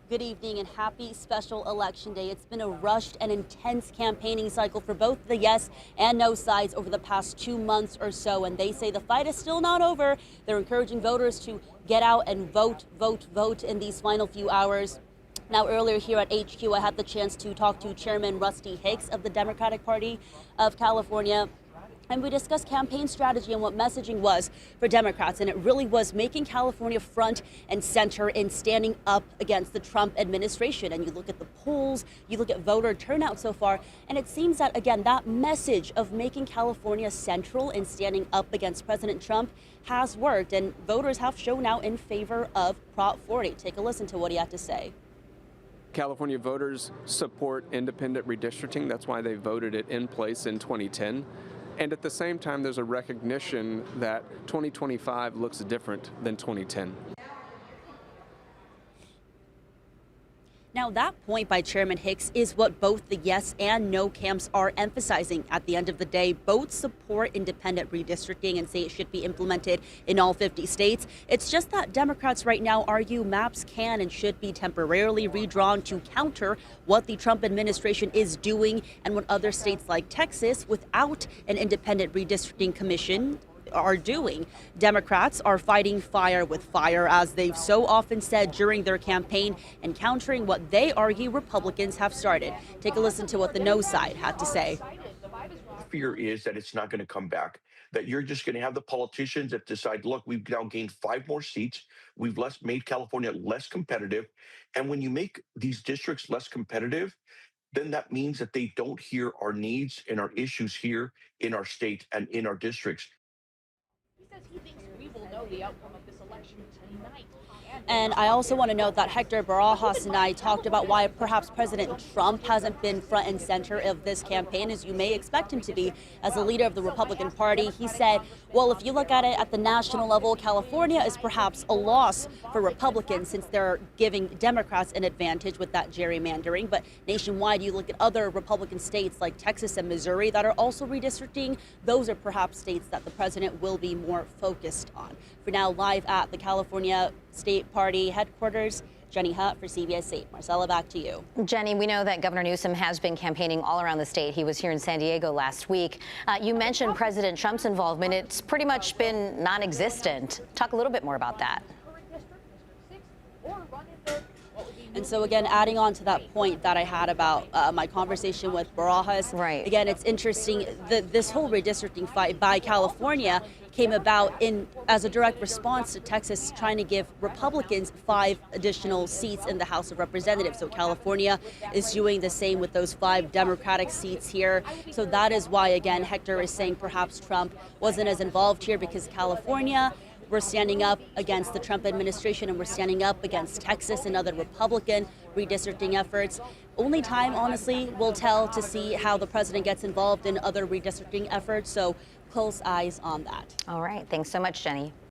Good evening and happy special election day. It's been a rushed and intense campaigning cycle for both the yes and no sides over the past 2 months or so, and they say the fight is still not over. They're encouraging voters to get out and vote, vote, vote in these final few hours. Now, earlier here at HQ, I had the chance to talk to Chairman Rusty Hicks of the Democratic Party of California. And we discussed campaign strategy and what messaging was for Democrats. And it really was making California front and center in standing up against the Trump administration. And you look at the polls, you look at voter turnout so far, and it seems that, again, that message of making California central in standing up against President Trump has worked. And voters have shown out in favor of Prop 40. Take a listen to what he had to say. California voters support independent redistricting. That's why they voted it in place in 2010. And at the same time, there's a recognition that 2025 looks different than 2010. Now, that point by Chairman Hicks is what both the yes and no camps are emphasizing. At the end of the day, both support independent redistricting and say it should be implemented in all 50 states. It's just that Democrats right now argue maps can and should be temporarily redrawn to counter what the Trump administration is doing and what other states like Texas, without an independent redistricting commission, are doing. Democrats are fighting fire with fire, as they've so often said during their campaign, and countering what they argue Republicans have started. Take a listen to what the no side had to say. Fear is that it's not going to come back, that you're just going to have the politicians that decide, look, we've now gained 5 more seats. We've made California less competitive. And when you make these districts less competitive, then that means that they don't hear our needs and our issues here in our state and in our districts. He says he thinks we will know the outcome of this election tonight. And I also want to note that Hector Barajas and I talked about why perhaps President Trump hasn't been front and center of this campaign, as you may expect him to be as a leader of the Republican Party. He said, well, if you look at it at the national level, California is perhaps a loss for Republicans since they're giving Democrats an advantage with that gerrymandering. But nationwide, you look at other Republican states like Texas and Missouri that are also redistricting. Those are perhaps states that the president will be more focused on. For now, live at the California State Party headquarters, Jenny Hutt for CBS 8. Marcella, back to you. Jenny, we know that Governor Newsom has been campaigning all around the state. He was here in San Diego last week. You mentioned President Trump's involvement. It's pretty much been non-existent. Talk a little bit more about that. And so, again, adding on to that point that I had about my conversation with Barajas, right. Again, it's interesting that this whole redistricting fight by California came about as a direct response to Texas trying to give Republicans 5 additional seats in the House of Representatives. So California is doing the same with those 5 Democratic seats here. So that is why, again, Hector is saying perhaps Trump wasn't as involved here, because California, we're standing up against the Trump administration, and we're standing up against Texas and other Republican redistricting efforts. Only time, honestly, will tell to see how the president gets involved in other redistricting efforts. So close eyes on that. All right. Thanks so much, Jenny.